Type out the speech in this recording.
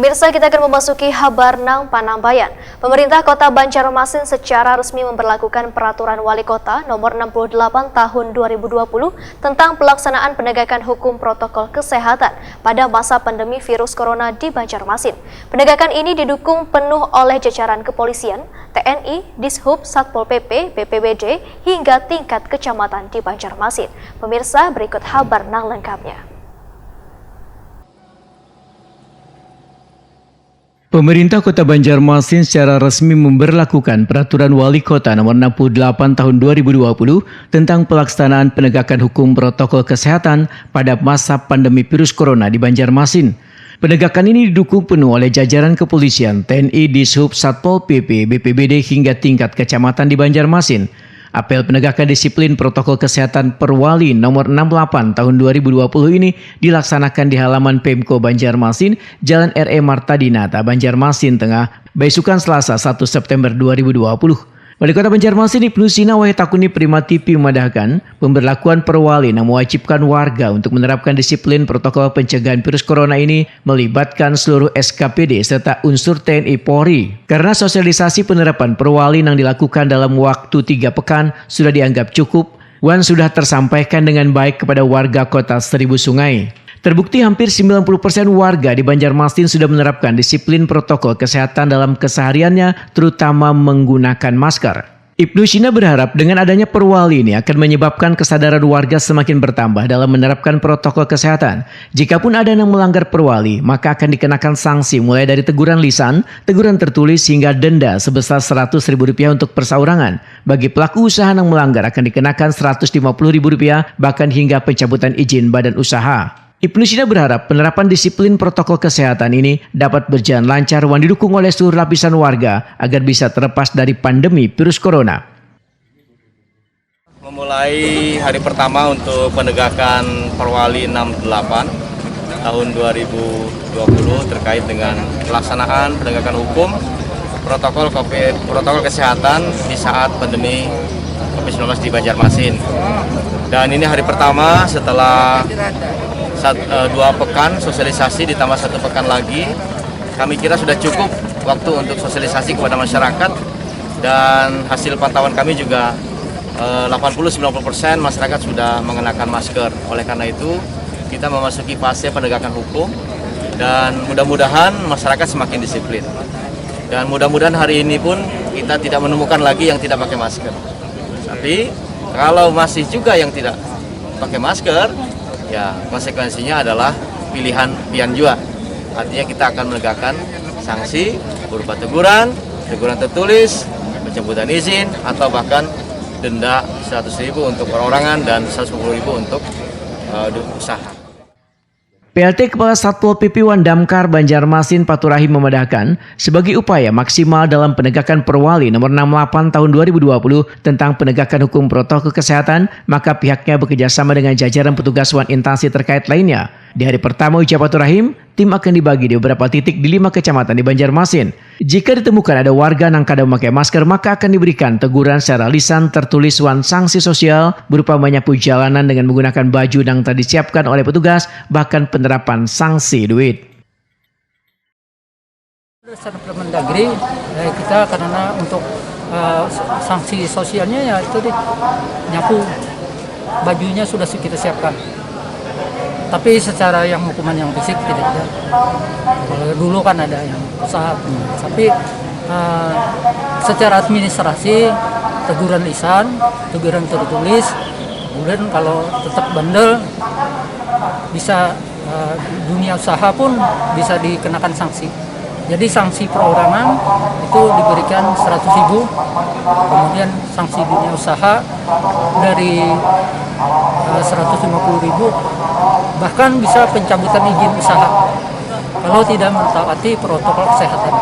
Pemirsa, kita akan memasuki kabar Nang Panambayan. Pemerintah Kota Banjarmasin secara resmi memberlakukan Peraturan Wali Kota Nomor 68 Tahun 2020 tentang pelaksanaan penegakan hukum protokol kesehatan pada masa pandemi virus corona di Banjarmasin. Penegakan ini didukung penuh oleh jajaran kepolisian, TNI, Dishub, Satpol PP, BPBD, hingga tingkat kecamatan di Banjarmasin. Pemirsa, berikut kabar Nang lengkapnya. Pemerintah Kota Banjarmasin secara resmi memberlakukan Peraturan Wali Kota Nomor 68 Tahun 2020 tentang pelaksanaan penegakan hukum protokol kesehatan pada masa pandemi virus corona di Banjarmasin. Penegakan ini didukung penuh oleh jajaran kepolisian, TNI, Dishub, Satpol PP, BPBD hingga tingkat kecamatan di Banjarmasin. Apel penegakan disiplin protokol kesehatan Perwali Nomor 68 Tahun 2020 ini dilaksanakan di halaman Pemko Banjarmasin, Jalan RE Marta Dinata, Banjarmasin Tengah, besukan Selasa 1 September 2020. Wali Kota Banjarmasin Ibnu Sina Wahyutakuni Prima TV memadahkan pemberlakuan Perwali yang mewajibkan warga untuk menerapkan disiplin protokol pencegahan virus corona ini melibatkan seluruh SKPD serta unsur TNI Polri. Karena sosialisasi penerapan Perwali yang dilakukan dalam waktu 3 pekan sudah dianggap cukup, dan sudah tersampaikan dengan baik kepada warga kota Seribu Sungai. Terbukti hampir 90% warga di Banjarmasin sudah menerapkan disiplin protokol kesehatan dalam kesehariannya, terutama menggunakan masker. Ibnu Sina berharap dengan adanya Perwali ini akan menyebabkan kesadaran warga semakin bertambah dalam menerapkan protokol kesehatan. Jikapun ada yang melanggar Perwali, maka akan dikenakan sanksi mulai dari teguran lisan, teguran tertulis hingga denda sebesar Rp100.000 untuk persaurangan. Bagi pelaku usaha yang melanggar akan dikenakan Rp150.000 bahkan hingga pencabutan izin badan usaha. Ibnu Sina berharap penerapan disiplin protokol kesehatan ini dapat berjalan lancar dan didukung oleh seluruh lapisan warga agar bisa terlepas dari pandemi virus corona. Memulai hari pertama untuk penegakan Perwali 68 tahun 2020 terkait dengan pelaksanaan penegakan hukum protokol kesehatan di saat pandemi COVID-19 di Banjarmasin. Dan ini hari pertama setelah 2 pekan sosialisasi ditambah 1 pekan lagi, kami kira sudah cukup waktu untuk sosialisasi kepada masyarakat, dan hasil pantauan kami juga 80-90% masyarakat sudah mengenakan masker. Oleh karena itu kita memasuki fase penegakan hukum dan mudah-mudahan masyarakat semakin disiplin, dan mudah-mudahan hari ini pun kita tidak menemukan lagi yang tidak pakai masker. Tapi kalau masih juga yang tidak pakai masker, ya konsekuensinya adalah pilihan jua. Artinya kita akan menegakkan sanksi berupa teguran tertulis, pencabutan izin, atau bahkan denda Rp100.000 untuk perorangan dan Rp150.000 untuk usaha. PLT Kepala Satpol PP Damkar Banjarmasin Faturahim memadahkan sebagai upaya maksimal dalam penegakan Perwali Nomor 68 Tahun 2020 tentang penegakan hukum protokol kesehatan, maka pihaknya bekerjasama dengan jajaran petugas instansi terkait lainnya. Di hari pertama uji Faturahim, tim akan dibagi di beberapa titik di 5 kecamatan di Banjarmasin. Jika ditemukan ada warga yang kada memakai masker, maka akan diberikan teguran secara lisan tertulis dan sanksi sosial berupa menyapu jalanan dengan menggunakan baju yang telah disiapkan oleh petugas, bahkan penerapan sanksi duit. Berdasarkan Permendagri, kita karena untuk sanksi sosialnya ya itu nyapu, bajunya sudah kita siapkan. Tapi secara yang hukuman yang fisik tidak ada. Kalau dulu kan ada yang usaha, tapi secara administrasi teguran lisan, teguran tertulis, kemudian kalau tetap bandel bisa dunia usaha pun bisa dikenakan sanksi. Jadi sanksi perorangan itu diberikan Rp100.000, kemudian sanksi dunia usaha dari Rp150.000, bahkan bisa pencabutan izin usaha kalau tidak mentaati protokol kesehatan.